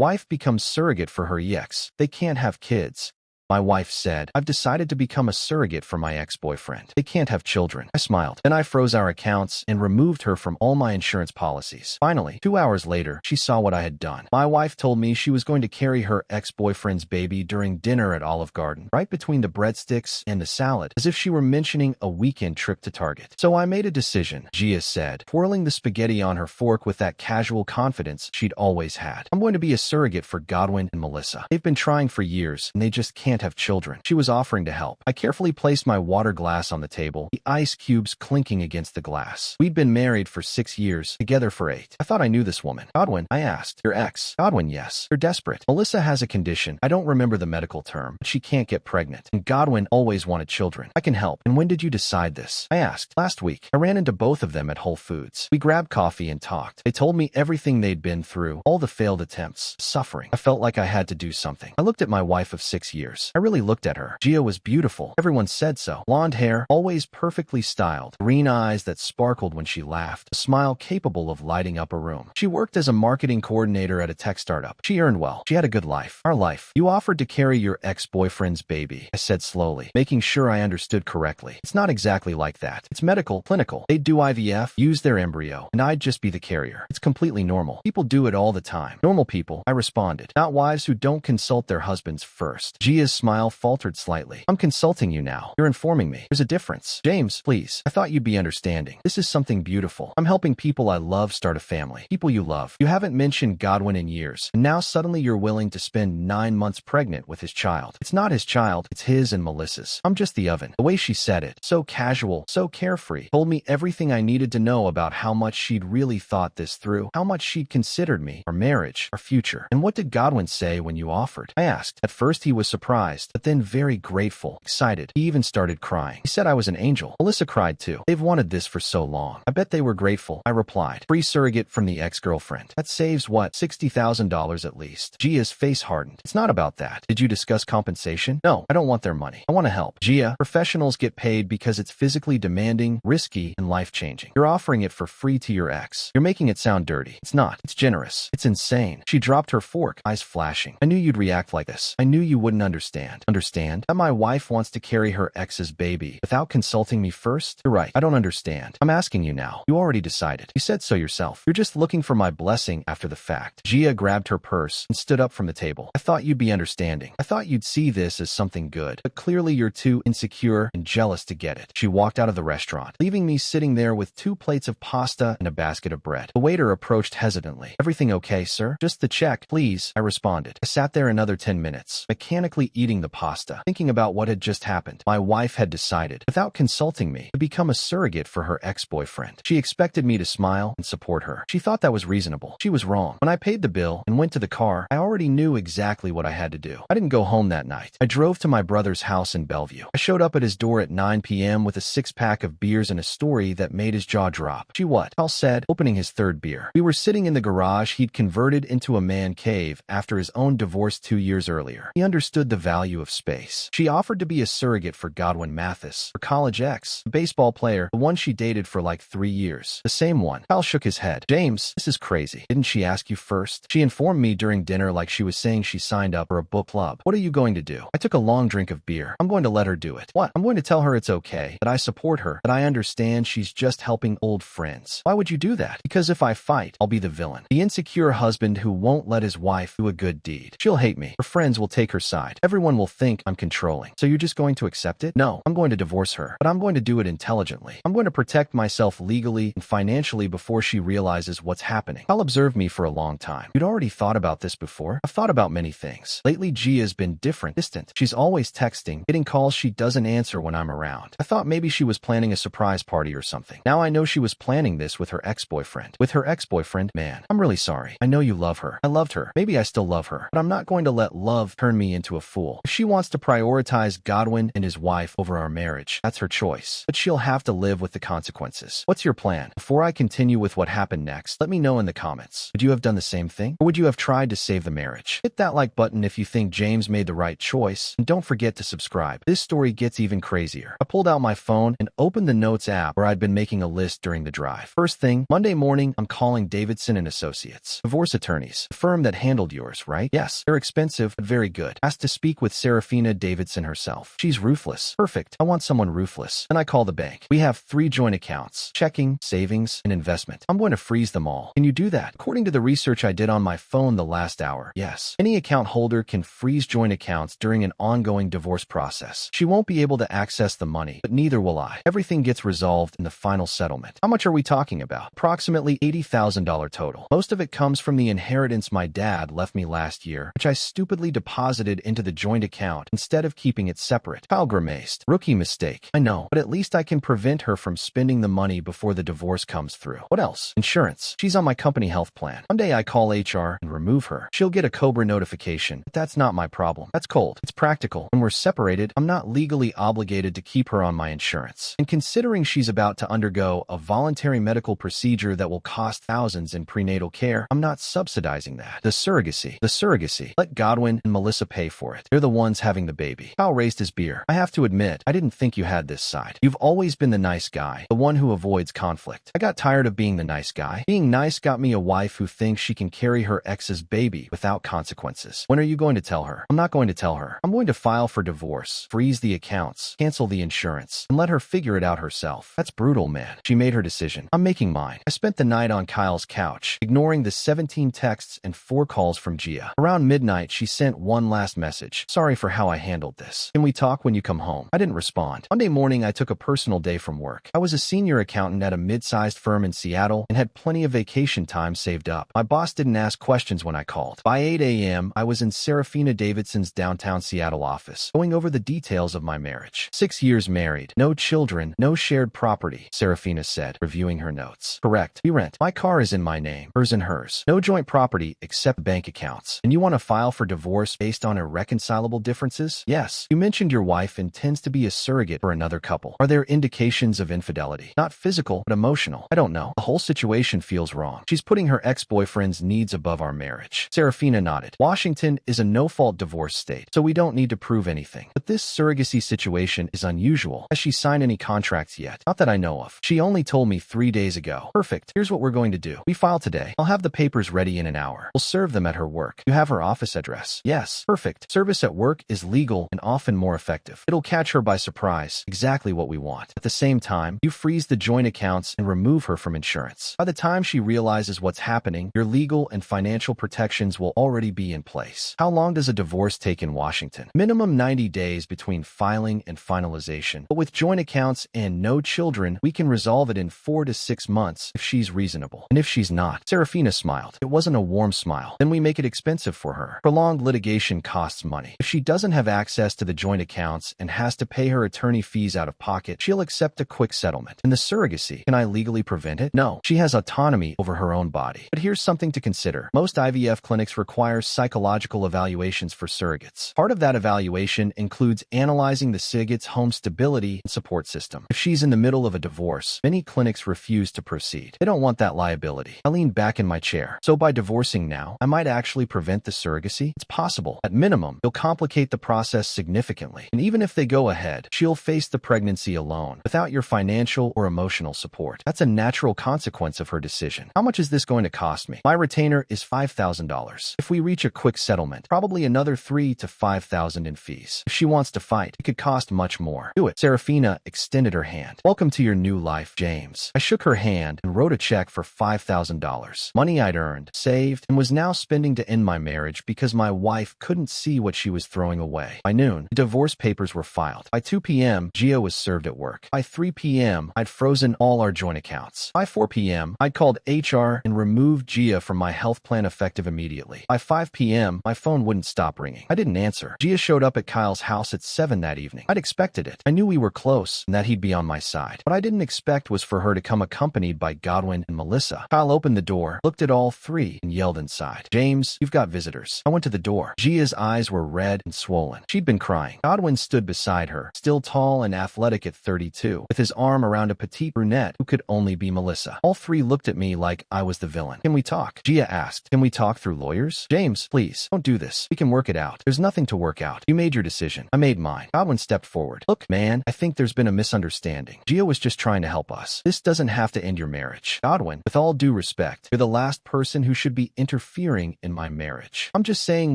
wife becomes surrogate for her ex. They can't have kids. My wife said, I've decided to become a surrogate for my ex-boyfriend. They can't have children. I smiled. Then I froze our accounts and removed her from all my insurance policies. Finally, 2 hours later, she saw what I had done. My wife told me she was going to carry her ex-boyfriend's baby during dinner at Olive Garden, right between the breadsticks and the salad, as if she were mentioning a weekend trip to Target. So I made a decision, Gia said, twirling the spaghetti on her fork with that casual confidence she'd always had. I'm going to be a surrogate for Godwin and Melissa. They've been trying for years, and they just can't have children. She was offering to help. I carefully placed my water glass on the table, the ice cubes clinking against the glass. We'd been married for 6 years, together for 8. I thought I knew this woman. Godwin, I asked. Your ex? Godwin, yes. They're desperate. Melissa has a condition. I don't remember the medical term, but she can't get pregnant. And Godwin always wanted children. I can help. And when did you decide this? I asked. Last week. I ran into both of them at Whole Foods. We grabbed coffee and talked. They told me everything they'd been through, all the failed attempts, suffering. I felt like I had to do something. I looked at my wife of 6 years. I really looked at her. Gia was beautiful. Everyone said so. Blonde hair, always perfectly styled, green eyes that sparkled when she laughed, a smile capable of lighting up a room. She worked as a marketing coordinator at a tech startup. She earned well. She had a good life. Our life. You offered to carry your ex-boyfriend's baby, I said slowly, making sure I understood correctly. It's not exactly like that. It's medical, clinical. They'd do IVF, use their embryo, and I'd just be the carrier. It's completely normal. People do it all the time. Normal people, I responded. Not wives who don't consult their husbands first. Gia's smile faltered slightly. I'm consulting you now. You're informing me. There's a difference. James, please. I thought you'd be understanding. This is something beautiful. I'm helping people I love start a family. People you love. You haven't mentioned Godwin in years, and now suddenly you're willing to spend 9 months pregnant with his child. It's not his child. It's his and Melissa's. I'm just the oven. The way she said it, so casual, so carefree, told me everything I needed to know about how much she'd really thought this through, how much she'd considered me, our marriage, our future. And what did Godwin say when you offered? I asked. At first he was surprised, but then very grateful, excited. He even started crying. He said I was an angel. Melissa cried too. They've wanted this for so long. I bet they were grateful. I replied. Free surrogate from the ex-girlfriend. That saves what? $60,000 at least. Gia's face hardened. It's not about that. Did you discuss compensation? No, I don't want their money. I want to help. Gia, professionals get paid because it's physically demanding, risky, and life-changing. You're offering it for free to your ex. You're making it sound dirty. It's not. It's generous. It's insane. She dropped her fork, eyes flashing. I knew you'd react like this. I knew you wouldn't understand. Understand? That my wife wants to carry her ex's baby without consulting me first? You're right. I don't understand. I'm asking you now. You already decided. You said so yourself. You're just looking for my blessing after the fact. Gia grabbed her purse and stood up from the table. I thought you'd be understanding. I thought you'd see this as something good, but clearly you're too insecure and jealous to get it. She walked out of the restaurant, leaving me sitting there with 2 plates of pasta and a basket of bread. The waiter approached hesitantly. Everything okay, sir? Just the check, please, I responded. I sat there another 10 minutes, mechanically eating the pasta, thinking about what had just happened. My wife had decided, without consulting me, to become a surrogate for her ex-boyfriend. She expected me to smile and support her. She thought that was reasonable. She was wrong. When I paid the bill and went to the car, I already knew exactly what I had to do. I didn't go home that night. I drove to my brother's house in Bellevue. I showed up at his door at 9 p.m. with a 6-pack of beers and a story that made his jaw drop. Gee, what? Hal said, opening his 3rd beer. We were sitting in the garage he'd converted into a man cave after his own divorce 2 years earlier. He understood the value of space. She offered to be a surrogate for Godwin Mathis, her college ex, the baseball player, the one she dated for like 3 years. The same one. Hal shook his head. James, this is crazy. Didn't she ask you first? She informed me during dinner like she was saying she signed up for a book club. What are you going to do? I took a long drink of beer. I'm going to let her do it. What? I'm going to tell her it's okay, that I support her, that I understand she's just helping old friends. Why would you do that? Because if I fight, I'll be the villain. The insecure husband who won't let his wife do a good deed. She'll hate me. Her friends will take her side. Everyone will think I'm controlling. So you're just going to accept it? No, I'm going to divorce her, but I'm going to do it intelligently. I'm going to protect myself legally and financially before she realizes what's happening. I'll observe me for a long time. You'd already thought about this before? I've thought about many things. Lately, Gia's been different, distant. She's always texting, getting calls she doesn't answer when I'm around. I thought maybe she was planning a surprise party or something. Now I know she was planning this with her ex-boyfriend. With her ex-boyfriend? Man, I'm really sorry. I know you love her. I loved her. Maybe I still love her, but I'm not going to let love turn me into a fool. mutual. If she wants to prioritize Godwin and his wife over our marriage, that's her choice. But she'll have to live with the consequences. What's your plan? Before I continue with what happened next, let me know in the comments. Would you have done the same thing? Or would you have tried to save the marriage? Hit that like button if you think James made the right choice, and don't forget to subscribe. This story gets even crazier. I pulled out my phone and opened the Notes app where I'd been making a list during the drive. First thing, Monday morning, I'm calling Davidson and Associates, divorce attorneys, the firm that handled yours, right? Yes, they're expensive, but very good. Asked to speak with Serafina Davidson herself. She's ruthless. Perfect. I want someone ruthless. Then I call the bank. We have 3 joint accounts: checking, savings, and investment. I'm going to freeze them all. Can you do that? According to the research I did on my phone the last hour, yes. Any account holder can freeze joint accounts during an ongoing divorce process. She won't be able to access the money, but neither will I. Everything gets resolved in the final settlement. How much are we talking about? Approximately $80,000 total. Most of it comes from the inheritance my dad left me last year, which I stupidly deposited into the joint account instead of keeping it separate. Kyle grimaced. Rookie mistake. I know, but at least I can prevent her from spending the money before the divorce comes through. What else? Insurance. She's on my company health plan. One day I call HR and remove her. She'll get a COBRA notification, but that's not my problem. That's cold. It's practical. When we're separated, I'm not legally obligated to keep her on my insurance. And considering she's about to undergo a voluntary medical procedure that will cost thousands in prenatal care, I'm not subsidizing that. The surrogacy. Let Godwin and Melissa pay for it. They're the ones having the baby. Kyle raised his beer. I have to admit, I didn't think you had this side. You've always been the nice guy, the one who avoids conflict. I got tired of being the nice guy. Being nice got me a wife who thinks she can carry her ex's baby without consequences. When are you going to tell her? I'm not going to tell her. I'm going to file for divorce, freeze the accounts, cancel the insurance, and let her figure it out herself. That's brutal, man. She made her decision. I'm making mine. I spent the night on Kyle's couch, ignoring the 17 texts and 4 calls from Gia. Around midnight, she sent one last message. Sorry for how I handled this. Can we talk when you come home? I didn't respond. Monday morning, I took a personal day from work. I was a senior accountant at a mid-sized firm in Seattle and had plenty of vacation time saved up. My boss didn't ask questions when I called. By 8 a.m., I was in Serafina Davidson's downtown Seattle office, going over the details of my marriage. 6 years married, no children, no shared property, Serafina said, reviewing her notes. Correct. We rent. My car is in my name, hers and hers. No joint property except bank accounts. And you want to file for divorce based on irreconcilable differences? Yes. You mentioned your wife intends to be a surrogate for another couple. Are there indications of infidelity? Not physical, but emotional. I don't know. The whole situation feels wrong. She's putting her ex-boyfriend's needs above our marriage. Serafina nodded. Washington is a no-fault divorce state, so we don't need to prove anything. But this surrogacy situation is unusual. Has she signed any contracts yet? Not that I know of. She only told me 3 days ago. Perfect. Here's what we're going to do. We file today. I'll have the papers ready in an hour. We'll serve them at her work. You have her office address? Yes. Perfect. Service at work is legal and often more effective. It'll catch her by surprise. Exactly what we want. At the same time, you freeze the joint accounts and remove her from insurance. By the time she realizes what's happening, your legal and financial protections will already be in place. How long does a divorce take in Washington? Minimum 90 days between filing and finalization. But with joint accounts and no children, we can resolve it in 4 to 6 months if she's reasonable. And if she's not, Serafina smiled. It wasn't a warm smile. Then we make it expensive for her. Prolonged litigation costs money. If she doesn't have access to the joint accounts and has to pay her attorney fees out of pocket, she'll accept a quick settlement. And the surrogacy, can I legally prevent it? No. She has autonomy over her own body. But here's something to consider. Most IVF clinics require psychological evaluations for surrogates. Part of that evaluation includes analyzing the surrogate's home stability and support system. If she's in the middle of a divorce, many clinics refuse to proceed. They don't want that liability. I leaned back in my chair. So by divorcing now, I might actually prevent the surrogacy? It's possible. At minimum, you'll complicate the process significantly. And even if they go ahead, she'll face the pregnancy alone, without your financial or emotional support. That's a natural consequence of her decision. How much is this going to cost me? My retainer is $5,000. If we reach a quick settlement, probably another $3,000 to $5,000 in fees. If she wants to fight, it could cost much more. Do it. Serafina extended her hand. Welcome to your new life, James. I shook her hand and wrote a check for $5,000. Money I'd earned, saved, and was now spending to end my marriage because my wife couldn't see what she was throwing away. By noon, the divorce papers were filed. By 2 p.m., Gia was served at work. By 3 p.m., I'd frozen all our joint accounts. By 4 p.m., I'd called HR and removed Gia from my health plan effective immediately. By 5 p.m., my phone wouldn't stop ringing. I didn't answer. Gia showed up at Kyle's house at 7 that evening. I'd expected it. I knew we were close and that he'd be on my side. What I didn't expect was for her to come accompanied by Godwin and Melissa. Kyle opened the door, looked at all 3, and yelled inside, "James, you've got visitors." I went to the door. Gia's eyes were red and swollen. She'd been crying. Godwin stood beside her, still tall and athletic at 32, with his arm around a petite brunette who could only be Melissa. All three looked at me like I was the villain. "Can we talk?" Gia asked. "Can we talk through lawyers?" "James, please, don't do this. We can work it out." "There's nothing to work out. You made your decision. I made mine." Godwin stepped forward. "Look, man, I think there's been a misunderstanding. Gia was just trying to help us. This doesn't have to end your marriage." "Godwin, with all due respect, you're the last person who should be interfering in my marriage. I'm just saying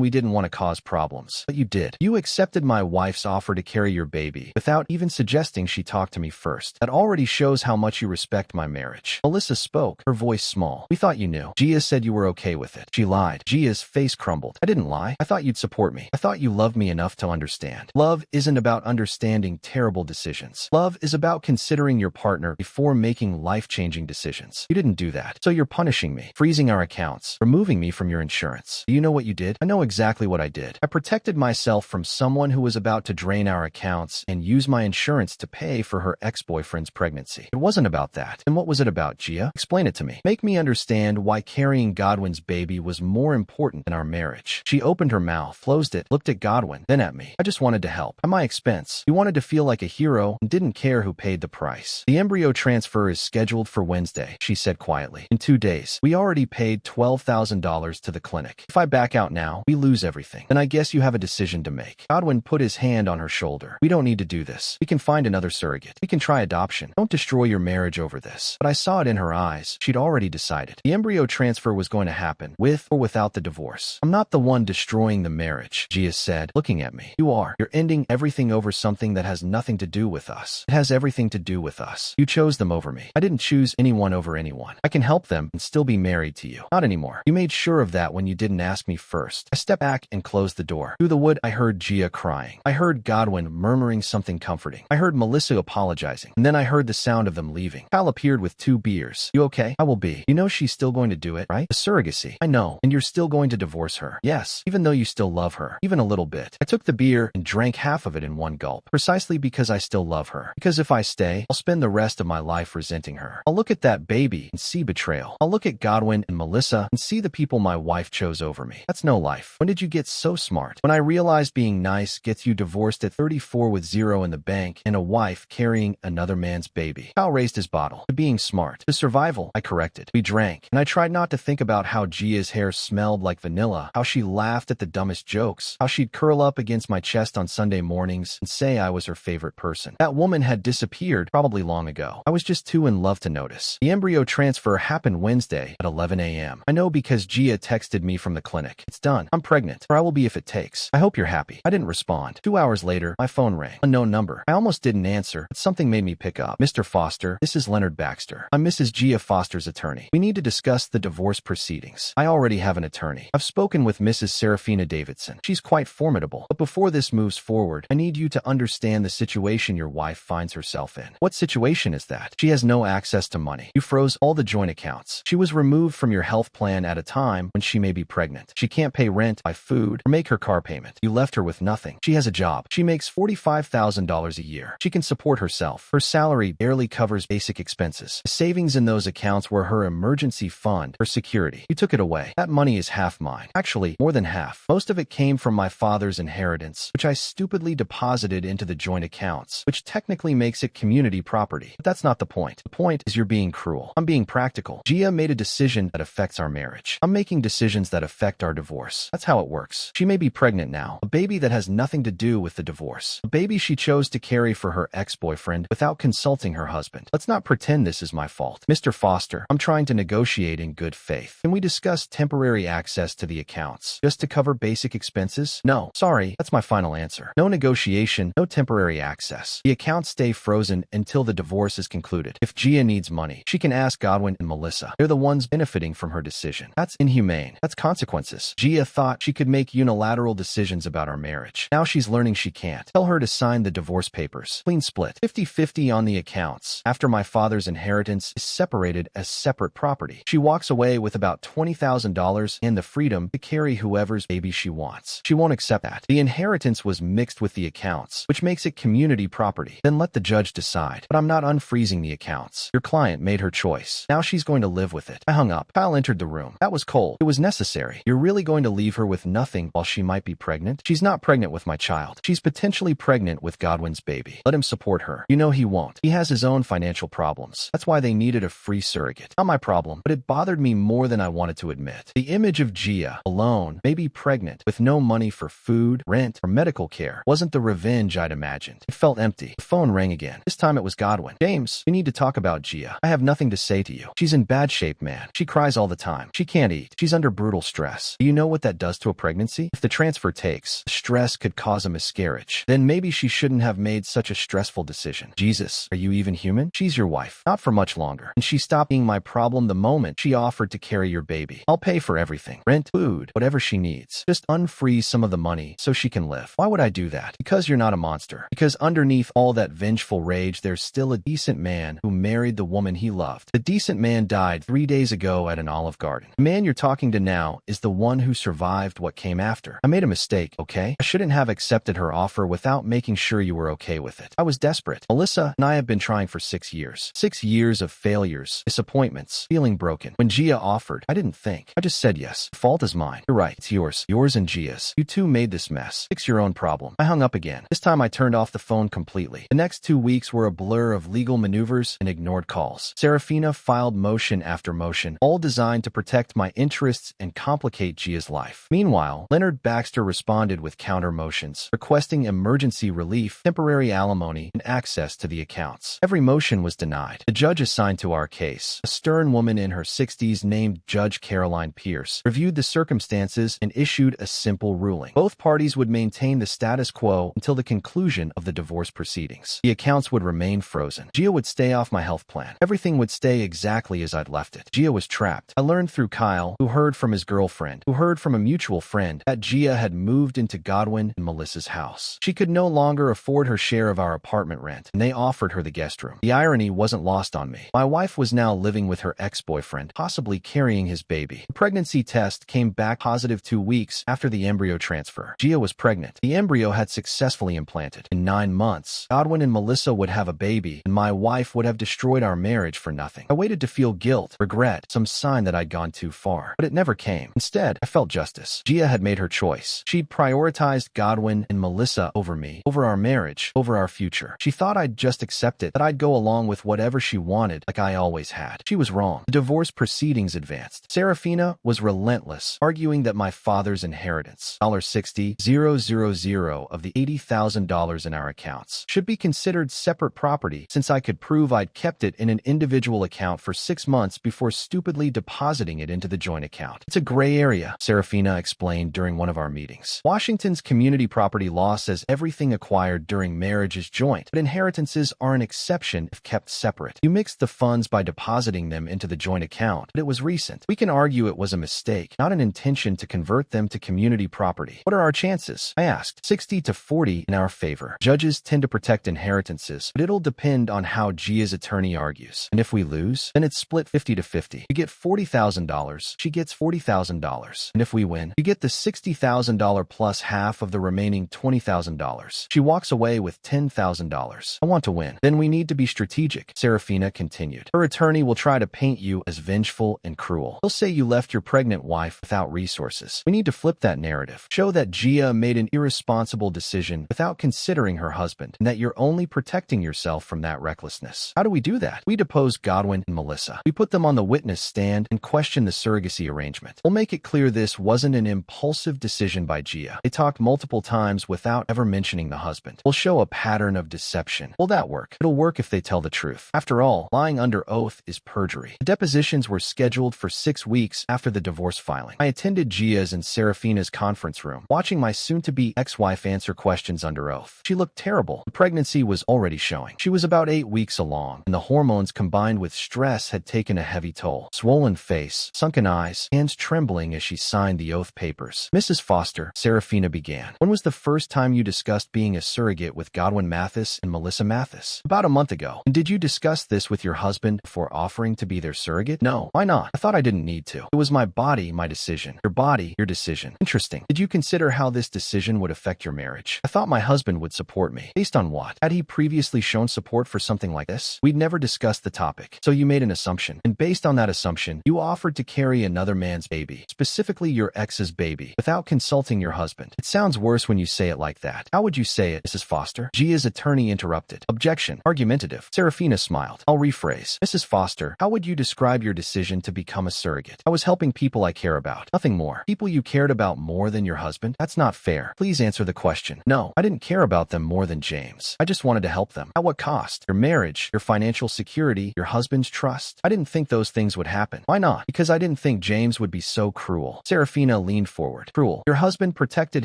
we didn't want to cause problems, but you did. You accepted my wife's offer to carry your baby without even suggesting she talk to me first. That already shows how much you respect my marriage." Melissa spoke, her voice small. "We thought you knew. Gia said you were okay with it." She lied. Gia's face crumbled. "I didn't lie. I thought you'd support me. I thought you loved me enough to understand. Love isn't about understanding terrible decisions. Love is about considering your partner before making life-changing decisions. You didn't do that. So you're punishing me, freezing our accounts, removing me from your insurance. Do you know what you did?" "I know exactly what I did. I protected myself from someone who was about to drain our accounts and use my insurance to pay for her ex-boyfriend's pregnancy. It wasn't about that." "Then what was it about, Gia? Explain it to me. Make me understand why carrying Godwin's baby was more important than our marriage." She opened her mouth, closed it, looked at Godwin, then at me. "I just wanted to help. At my expense. You wanted to feel like a hero and didn't care who paid the price. The embryo transfer is scheduled for Wednesday," she said quietly. "In 2 days. We already paid $12,000 to the clinic. If I back out now, we lose everything. Then I guess you have a decision to make." Godwin put his hand on her shoulder. "We don't need to do this. We can find another surrogate. We can try adoption. Don't destroy your marriage over this." But I saw it in her eyes. She'd already decided. The embryo transfer was going to happen, with or without the divorce. "I'm not the one destroying the marriage," Gia said, looking at me. "You are. You're ending everything over something that has nothing to do with us." "It has everything to do with us. You chose them over me. I didn't choose anyone over anyone. I can help them and still be married to you. Not anymore. You made sure of that when you didn't ask me first." I stepped back and closed the door. Through the wood, I heard Gia crying. I heard Godwin murmuring something comforting. I heard Melissa apologizing. And then I heard the sound of them leaving. Kyle appeared with 2 beers. "You okay?" "I will be. You know she's still going to do it, right? The surrogacy." "I know. And you're still going to divorce her." "Yes. Even though you still love her. Even a little bit." I took the beer and drank half of it in one gulp. "Precisely because I still love her. Because if I stay, I'll spend the rest of my life resenting her. I'll look at that baby and see betrayal. I'll look at Godwin and Melissa and see the people my wife chose over me. That's no life. When did you get so smart?" "When I realized being nice gets you divorced at 34 with 0 in the bank and a wife carrying another man's baby." Kyle raised his bottle. "To being smart. To survival," I corrected. We drank, and I tried not to think about how Gia's hair smelled like vanilla, how she laughed at the dumbest jokes, how she'd curl up against my chest on Sunday mornings and say I was her favorite person. That woman had disappeared probably long ago. I was just too in love to notice. The embryo transfer happened Wednesday at 11 a.m. I know because Gia texted me from the clinic. "It's done. I'm pregnant, or I will be if it takes. I hope you're happy." I didn't respond. 2 hours later, my phone rang. Unknown number. I almost didn't answer, but something made me pick up. "Mr. Foster, this is Leonard Baxter. I'm Mrs. Gia Foster's attorney. We need to discuss the divorce proceedings. I already have an attorney. I've spoken with Mrs. Serafina Davidson. She's quite formidable. But before this moves forward, I need you to understand the situation your wife finds herself in." "What situation is that?" "She has no access to money. You froze all the joint accounts. She was removed from your health plan at a time when she may be pregnant. She can't pay rent, buy food, or make her car payment. You left her with nothing. She has a job. She makes $45,000 a year. She can support herself. Her salary barely covers basic expenses. The savings in those accounts were her emergency fund, her security. You took it away. That money is half mine. Actually, more than half. Most of it came from my father's inheritance, which I stupidly deposited into the joint accounts, which technically makes it community property. But that's not the point. The point is you're being cruel. I'm being practical. Gia made a decision that affects our marriage. I'm making decisions that affect our divorce. That's how it works. She may be pregnant now, a baby that has nothing to do with the divorce, a baby she chose to carry for her ex-boyfriend without consulting her husband. Let's not pretend this is my fault. Mr. Foster, I'm trying to negotiate in good faith. Can we discuss temporary access to the accounts, just to cover basic expenses? No. Sorry, that's my final answer. No negotiation, no temporary access. The accounts stay frozen until the divorce is concluded. If Gia needs money, she can ask Godwin and Melissa. They're the ones benefiting from her decision. That's inhumane. That's consequences. Gia thought she could make unilateral decisions about our marriage. Now she's learning she can't. Tell her to sign the divorce papers. Clean split. 50-50 on the accounts. After my father's inheritance is separated as separate property. She walks away with about $20,000 and the freedom to carry whoever's baby she wants. She won't accept that. The inheritance was mixed with the accounts, which makes it community property. Then let the judge decide. But I'm not unfreezing the accounts. Your client made her choice. Now she's going to live with it. I hung up. Kyle entered the room. That was cold. It was necessary. You're really going to leave her with nothing while she might be be pregnant? She's not pregnant with my child. She's potentially pregnant with Godwin's baby. Let him support her. You know he won't. He has his own financial problems. That's why they needed a free surrogate. Not my problem, but it bothered me more than I wanted to admit. The image of Gia, alone, maybe pregnant, with no money for food, rent, or medical care, wasn't the revenge I'd imagined. It felt empty. The phone rang again. This time it was Godwin. James, we need to talk about Gia. I have nothing to say to you. She's in bad shape, man. She cries all the time. She can't eat. She's under brutal stress. Do you know what that does to a pregnancy? If the transfer takes, the stress could cause a miscarriage. Then maybe she shouldn't have made such a stressful decision. Jesus, are you even human? She's your wife. Not for much longer. And she stopped being my problem the moment she offered to carry your baby. I'll pay for everything. Rent, food, whatever she needs. Just unfreeze some of the money so she can live. Why would I do that? Because you're not a monster. Because underneath all that vengeful rage, there's still a decent man who married the woman he loved. The decent man died 3 days ago at an Olive Garden. The man you're talking to now is the one who survived what came after. I made a mistake, okay? I shouldn't have accepted her offer without making sure you were okay with it. I was desperate. Melissa and I have been trying for 6 years. 6 years of failures, disappointments, feeling broken. When Gia offered, I didn't think. I just said yes. The fault is mine. You're right. It's yours. Yours and Gia's. You two made this mess. Fix your own problem. I hung up again. This time I turned off the phone completely. The next 2 weeks were a blur of legal maneuvers and ignored calls. Serafina filed motion after motion, all designed to protect my interests and complicate Gia's life. Meanwhile, Leonard Baxter responded with counter motions, requesting emergency relief, temporary alimony, and access to the accounts. Every motion was denied. The judge assigned to our case, a stern woman in her 60s named Judge Caroline Pierce, reviewed the circumstances and issued a simple ruling. Both parties would maintain the status quo until the conclusion of the divorce proceedings. The accounts would remain frozen. Gia would stay off my health plan. Everything would stay exactly as I'd left it. Gia was trapped. I learned through Kyle, who heard from his girlfriend, who heard from a mutual friend, that Gia had moved into Godwin and Melissa's house. She could no longer afford her share of our apartment rent, and they offered her the guest room. The irony wasn't lost on me. My wife was now living with her ex-boyfriend, possibly carrying his baby. The pregnancy test came back positive 2 weeks after the embryo transfer. Gia was pregnant. The embryo had successfully implanted. In 9 months, Godwin and Melissa would have a baby, and my wife would have destroyed our marriage for nothing. I waited to feel guilt, regret, some sign that I'd gone too far. But it never came. Instead, I felt justice. Gia had made her choice. She'd prioritized Godwin and Melissa over me, over our marriage, over our future. She thought I'd just accept it, that I'd go along with whatever she wanted, like I always had. She was wrong. The divorce proceedings advanced. Serafina was relentless, arguing that my father's inheritance, $60,000 of the $80,000 in our accounts, should be considered separate property since I could prove I'd kept it in an individual account for 6 months before stupidly depositing it into the joint account. It's a gray area, Serafina explained during one of our meetings. Washington's community property law says everything acquired during marriage is joint, but inheritances are an exception if kept separate. You mixed the funds by depositing them into the joint account, but it was recent. We can argue it was a mistake, not an intention to convert them to community property. What are our chances? I asked. 60 to 40 in our favor. Judges tend to protect inheritances, but it'll depend on how Gia's attorney argues. And if we lose, then it's split 50 to 50. You get $40,000, she gets $40,000. And if we win, you get the $60,000 plus half of the remaining $20,000. She walks away with $10,000. I want to win. Then we need to be strategic, Serafina continued. Her attorney will try to paint you as vengeful and cruel. He'll say you left your pregnant wife without resources. We need to flip that narrative. Show that Gia made an irresponsible decision without considering her husband, and that you're only protecting yourself from that recklessness. How do we do that? We depose Godwin and Melissa. We put them on the witness stand and question the surrogacy arrangement. We'll make it clear this wasn't an impulsive decision by Gia. They talked multiple times without ever mentioning the husband. We'll show a pattern of deception. Will that work? It'll work if they tell the truth. After all, lying under oath is perjury. The depositions were scheduled for 6 weeks after the divorce filing. I attended Gia's and Serafina's conference room, watching my soon-to-be ex-wife answer questions under oath. She looked terrible. The pregnancy was already showing. She was about 8 weeks along, and the hormones combined with stress had taken a heavy toll. Swollen face, sunken eyes, hands trembling as she signed the oath papers. Mrs. Foster, Serafina began. When was the first time you discussed being a surrogate with Godwin Mathis and Melissa Mathis? About a month ago. And did you discuss this with your husband before offering to be their surrogate? No. Why not? I thought I didn't need to. It was my body, my decision. Your body, your decision. Interesting. Did you consider how this decision would affect your marriage? I thought my husband would support me. Based on what? Had he previously shown support for something like this? We'd never discussed the topic. So you made an assumption. And based on that assumption, you offered to carry another man's baby, specifically your ex's baby, without consulting consulting your husband. It sounds worse when you say it like that. How would you say it, Mrs. Foster? Gia's attorney interrupted. Objection. Argumentative. Serafina smiled. I'll rephrase. Mrs. Foster, how would you describe your decision to become a surrogate? I was helping people I care about. Nothing more. People you cared about more than your husband? That's not fair. Please answer the question. No, I didn't care about them more than James. I just wanted to help them. At what cost? Your marriage, your financial security, your husband's trust. I didn't think those things would happen. Why not? Because I didn't think James would be so cruel. Serafina leaned forward. Cruel. Your husband protected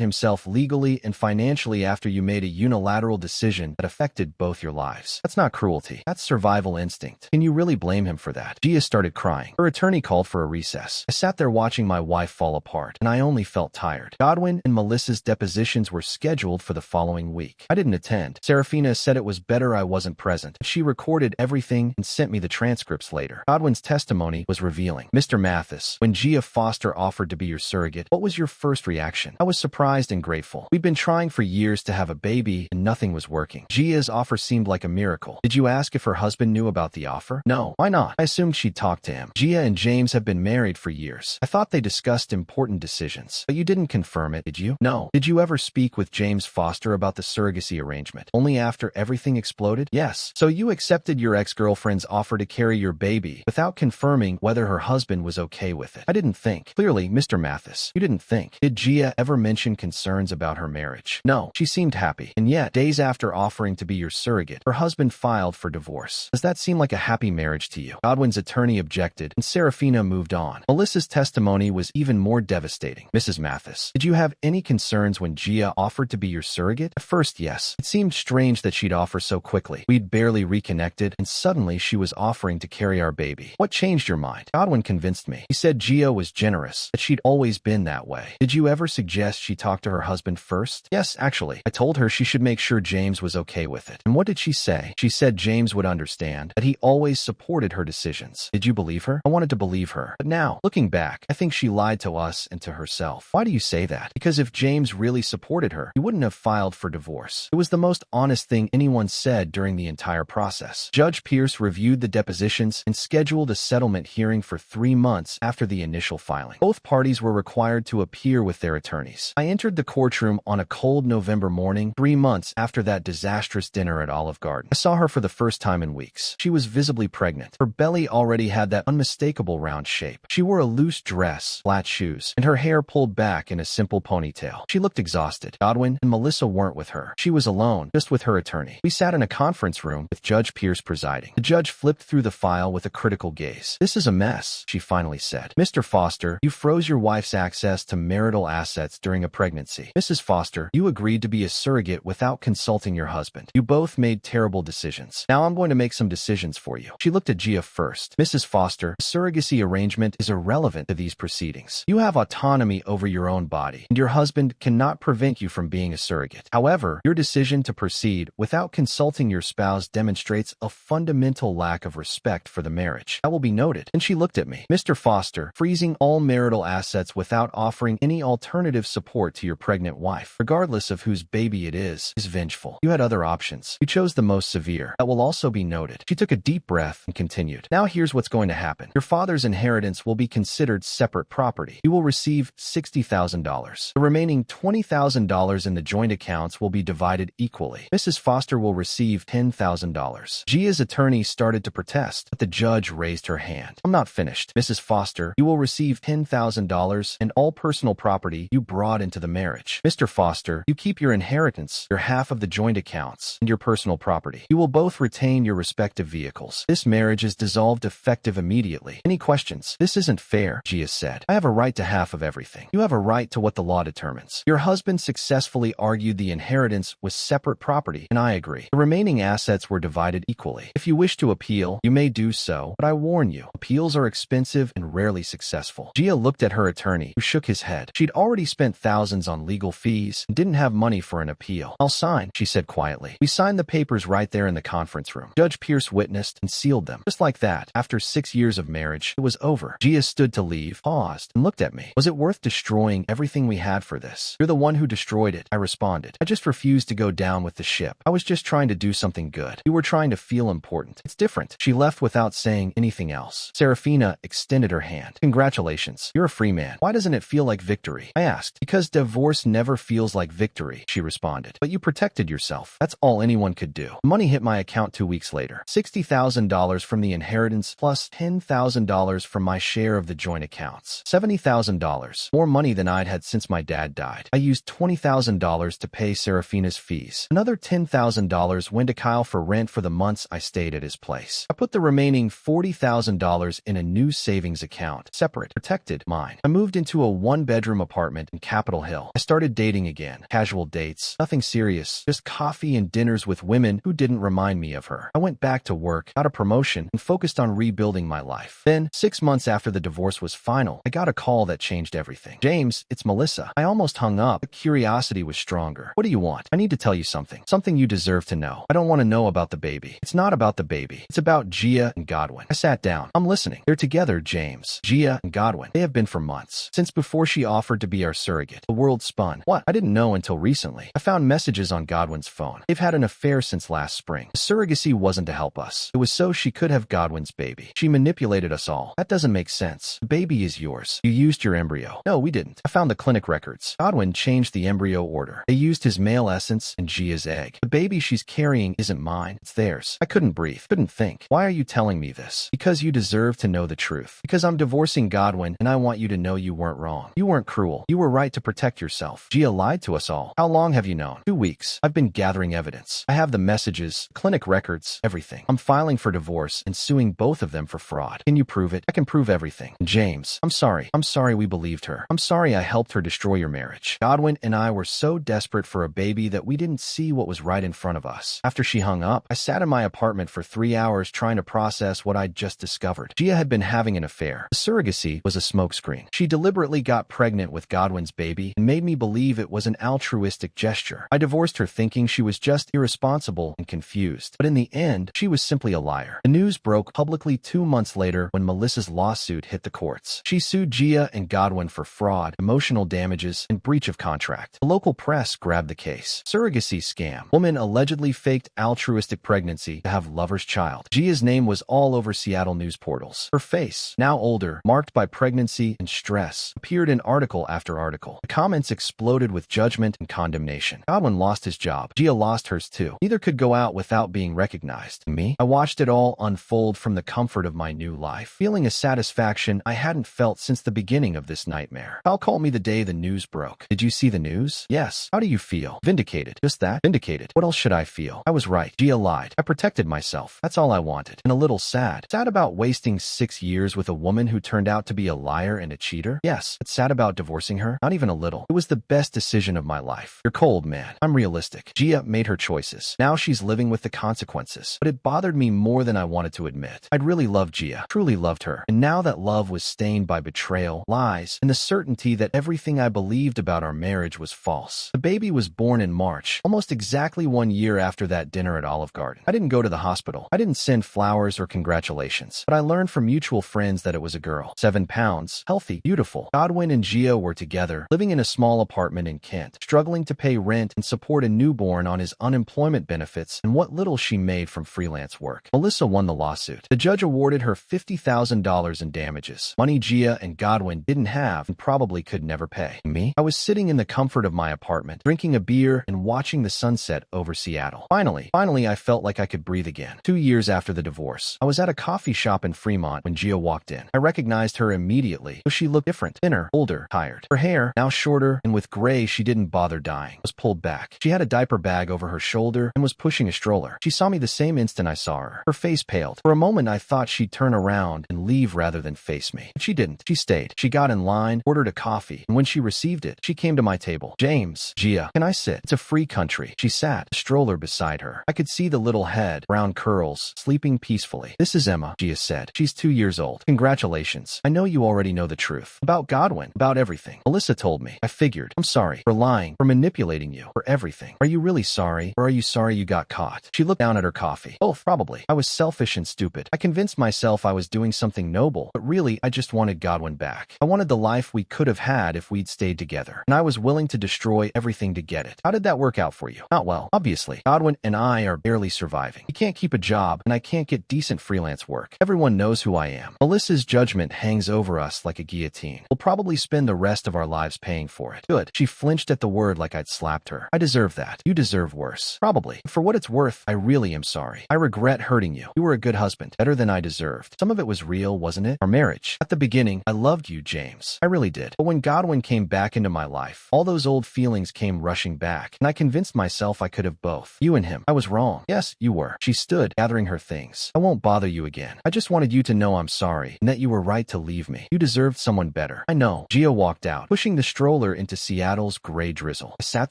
himself legally and financially after you made a unilateral decision that affected both your lives. That's not cruelty. That's survival instinct. Can you really blame him for that? Gia started crying. Her attorney called for a recess. I sat there watching my wife fall apart, and I only felt tired. Godwin and Melissa's depositions were scheduled for the following week. I didn't attend. Serafina said it was better I wasn't present. She recorded everything and sent me the transcripts later. Godwin's testimony was revealing. Mr. Mathis, when Gia Foster offered to be your surrogate, what was your first reaction? I was surprised and grateful. We'd been trying for years to have a baby, and nothing was working. Gia's offer seemed like a miracle. Did you ask if her husband knew about the offer? No. Why not? I assumed she'd talk to him. Gia and James have been married for years. I thought they discussed important decisions. But you didn't confirm it, did you? No. Did you ever speak with James Foster about the surrogacy arrangement? Only after everything exploded? Yes. So you accepted your ex-girlfriend's offer to carry your baby without confirming whether her husband was okay with it. I didn't think. Clearly, Mr. Mathis, you didn't think. Did Gia ever mention concerns about her marriage? No. She seemed happy. And yet, days after offering to be your surrogate, her husband filed for divorce. Does that seem like a happy marriage to you? Godwin's attorney objected, and Serafina moved on. Melissa's testimony was even more devastating. Mrs. Mathis, did you have any concerns when Gia offered to be your surrogate? At first, yes. It seemed strange that she'd offer so quickly. We'd barely reconnected, and suddenly she was offering to carry our baby. What changed your mind? Godwin convinced me. He said Gia was generous, that she'd always been that way. Did you ever suggest she talk to her husband first? Yes, actually. I told her she should make sure James was okay with it. And what did she say? She said James would understand, that he always supported her decisions. Did you believe her? I wanted to believe her. But now, looking back, I think she lied to us and to herself. Why do you say that? Because if James really supported her, he wouldn't have filed for divorce. It was the most honest thing anyone said during the entire process. Judge Pierce reviewed the depositions and scheduled a settlement hearing for 3 months after the initial filing. Both parties were required to appear with their attorneys. I entered the courtroom on a cold November morning, 3 months after that disastrous dinner at Olive Garden. I saw her for the first time in weeks. She was visibly pregnant. Her belly already had that unmistakable round shape. She wore a loose dress, flat shoes, and her hair pulled back in a simple ponytail. She looked exhausted. Godwin and Melissa weren't with her. She was alone, just with her attorney. We sat in a conference room with Judge Pierce presiding. The judge flipped through the file with a critical gaze. This is a mess, she finally said. Mr. Foster, you froze your wife's access to marital assets during a pregnancy. Mrs. Foster, you agreed to be a surrogate without consulting your husband. You both made terrible decisions. Now I'm going to make some decisions for you. She looked at Gia first. Mrs. Foster, the surrogacy arrangement is irrelevant to these proceedings. You have autonomy over your own body, and your husband cannot prevent you from being a surrogate. However, your decision to proceed without consulting your spouse demonstrates a fundamental lack of respect for the marriage. That will be noted. And she looked at me. Mr. Foster, freezing all marital assets without offering any alternative support to your pregnant wife, regardless of whose baby it is vengeful. You had other options. You chose the most severe. That will also be noted. She took a deep breath and continued. Now here's what's going to happen. Your father's inheritance will be considered separate property. You will receive $60,000. The remaining $20,000 in the joint accounts will be divided equally. Mrs. Foster will receive $10,000. Gia's attorney started to protest, but the judge raised her hand. I'm not finished. Mrs. Foster, you will receive $10,000 and all personal property you brought into the marriage. Mr. Foster, you keep your inheritance, your half of the joint accounts, and your personal property. You will both retain your respective vehicles. This marriage is dissolved effective immediately. Any questions? This isn't fair, Gia said. I have a right to half of everything. You have a right to what the law determines. Your husband successfully argued the inheritance was separate property, and I agree. The remaining assets were divided equally. If you wish to appeal, you may do so, but I warn you, appeals are expensive and rarely successful. Gia looked at her attorney, who shook his head. She'd already spent thousands on legal fees and didn't have money for an appeal. I'll sign, she said quietly. We signed the papers right there in the conference room. Judge Pierce witnessed and sealed them. Just like that, after 6 years of marriage, it was over. Gia stood to leave, paused, and looked at me. Was it worth destroying everything we had for this? You're the one who destroyed it, I responded. I just refused to go down with the ship. I was just trying to do something good. You were trying to feel important. It's different. She left without saying anything else. Serafina extended her hand. Congratulations. You're a free man. Why doesn't it feel like victory? I asked. Because divorce never feels like victory, she responded. But you protected yourself. That's all anyone could do. Money hit my account 2 weeks later. $60,000 from the inheritance plus $10,000 from my share of the joint accounts. $70,000. More money than I'd had since my dad died. I used $20,000 to pay Serafina's fees. Another $10,000 went to Kyle for rent for the months I stayed at his place. I put the remaining $40,000 in a new savings account, separate, protected, mine. I moved into a one-bedroom apartment in Capitol Hill. I started dating again. Casual dates. Nothing serious. Just coffee and dinners with women who didn't remind me of her. I went back to work, got a promotion, and focused on rebuilding my life. Then, 6 months after the divorce was final, I got a call that changed everything. James, it's Melissa. I almost hung up, but curiosity was stronger. What do you want? I need to tell you something. Something you deserve to know. I don't want to know about the baby. It's not about the baby. It's about Gia and Godwin. I sat down. I'm listening. They're together, James. Gia and Godwin. They have been for months. Since before she offered to be our surrogate. The world spun. What? I didn't know until recently. I found messages on Godwin's phone. They've had an affair since last spring. The surrogacy wasn't to help us. It was so she could have Godwin's baby. She manipulated us all. That doesn't make sense. The baby is yours. You used your embryo. No, we didn't. I found the clinic records. Godwin changed the embryo order. They used his male essence and Gia's egg. The baby she's carrying isn't mine. It's theirs. I couldn't breathe. Couldn't think. Why are you telling me this? Because you deserve to know the truth. Because I'm divorcing Godwin and I want you to know you weren't wrong. You weren't cruel. You were right to protect yourself. Gia lied to us all. How long have you known? 2 weeks. I've been gathering evidence. I have the messages, clinic records, everything. I'm filing for divorce and suing both of them for fraud. Can you prove it? I can prove everything. James, I'm sorry. I'm sorry we believed her. I'm sorry I helped her destroy your marriage. Godwin and I were so desperate for a baby that we didn't see what was right in front of us. After she hung up, I sat in my apartment for 3 hours trying to process what I'd just discovered. Gia had been having an affair. The surrogacy was a smokescreen. She deliberately got pregnant with Godwin's baby and made me believe it was an altruistic gesture. I divorced her thinking she was just irresponsible and confused. But in the end, she was simply a liar. The news broke publicly 2 months later when Melissa's lawsuit hit the courts. She sued Gia and Godwin for fraud, emotional damages, and breach of contract. The local press grabbed the case. Surrogacy scam. Woman allegedly faked altruistic pregnancy to have lover's child. Gia's name was all over Seattle news portals. Her face, now older, marked by pregnancy and stress, appeared in article after article. The comments exploded with judgment and condemnation. Godwin lost his job. Gia lost hers too. Neither could go out without being recognized. Me? I watched it all unfold from the comfort of my new life, feeling a satisfaction I hadn't felt since the beginning of this nightmare. Kyle called me the day the news broke. Did you see the news? Yes. How do you feel? Vindicated. Just that? Vindicated. What else should I feel? I was right. Gia lied. I protected myself. That's all I wanted. And a little sad. Sad about wasting 6 years with a woman who turned out to be a liar and a cheater? Yes. But sad about divorcing her? Not even a little. It was the best decision of my life. You're cold, man. I'm realistic. Gia made her choices. Now she's living with the consequences. But it bothered me more than I wanted to admit. I'd really loved Gia. Truly loved her. And now that love was stained by betrayal, lies, and the certainty that everything I believed about our marriage was false. The baby was born in March, almost exactly 1 year after that dinner at Olive Garden. I didn't go to the hospital. I didn't send flowers or congratulations. But I learned from mutual friends that it was a girl. 7 pounds, healthy, beautiful. Godwin and Gia were together, living in a small apartment in Kent, struggling to pay rent and support a newborn on his unemployment benefits and what little she made from freelance work. Melissa won the lawsuit. The judge awarded her $50,000 in damages, money Gia and Godwin didn't have and probably could never pay. Me? I was sitting in the comfort of my apartment, drinking a beer and watching the sunset over Seattle. Finally, I felt like I could breathe again. 2 years after the divorce, I was at a coffee shop in Fremont when Gia walked in. I recognized her immediately, though she looked different, thinner, older, tired. Her hair, now shorter and with gray she didn't bother dyeing, was pulled back. She had a diaper bag over her shoulder and was pushing a stroller. She saw me the same instant I saw her. Her face paled. For a moment I thought she'd turn around and leave rather than face me. But she didn't. She stayed. She got in line, ordered a coffee, and when she received it, she came to my table. James, Gia, can I sit? It's a free country. She sat, a stroller beside her. I could see the little head, brown curls, sleeping peacefully. This is Emma, Gia said. She's 2 years old. Congratulations. I know you already know the truth. About Godwin, about everything. Melissa told me. I figured. I'm sorry for lying, for manipulating you, for everything. Are you really sorry, or are you sorry you got caught? She looked down at her coffee. Both, probably. I was selfish and stupid. I convinced myself I was doing something noble, but really, I just wanted Godwin back. I wanted the life we could have had if we'd stayed together, and I was willing to destroy everything to get it. How did that work out for you? Not well. Obviously, Godwin and I are barely surviving. He can't keep a job, and I can't get decent freelance work. Everyone knows who I am. Melissa's judgment hangs over us like a guillotine. We'll probably spend the rest of of our lives paying for it. Good. She flinched at the word like I'd slapped her. I deserve that. You deserve worse. Probably. For what it's worth, I really am sorry. I regret hurting you. You were a good husband. Better than I deserved. Some of it was real, wasn't it? Our marriage. At the beginning, I loved you, James. I really did. But when Godwin came back into my life, all those old feelings came rushing back, and I convinced myself I could have both. You and him. I was wrong. Yes, you were. She stood, gathering her things. I won't bother you again. I just wanted you to know I'm sorry, and that you were right to leave me. You deserved someone better. I know. Gia walked out, pushing the stroller into Seattle's gray drizzle. I sat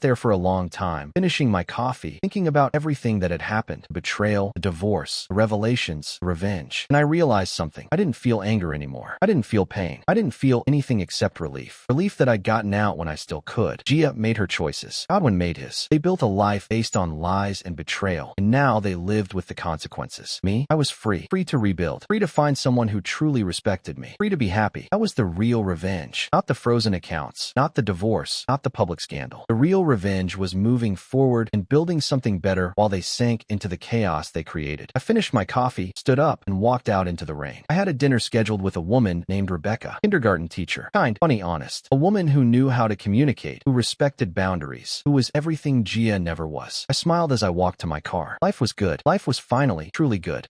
there for a long time, finishing my coffee, thinking about everything that had happened. The betrayal, the divorce, the revelations, the revenge. And I realized something. I didn't feel anger anymore. I didn't feel pain. I didn't feel anything except relief. Relief that I'd gotten out when I still could. Gia made her choices. Godwin made his. They built a life based on lies and betrayal, and now they lived with the consequences. Me? I was free. Free to rebuild. Free to find someone who truly respected me. Free to be happy. That was the real revenge. Not the frozen accounts. Not the divorce. Not the public scandal. The real revenge was moving forward and building something better while they sank into the chaos they created. I finished my coffee, stood up, and walked out into the rain. I had a dinner scheduled with a woman named Rebecca, kindergarten teacher. Kind, funny, honest. A woman who knew how to communicate, who respected boundaries, who was everything Gia never was. I smiled as I walked to my car. Life was good. Life was finally truly good.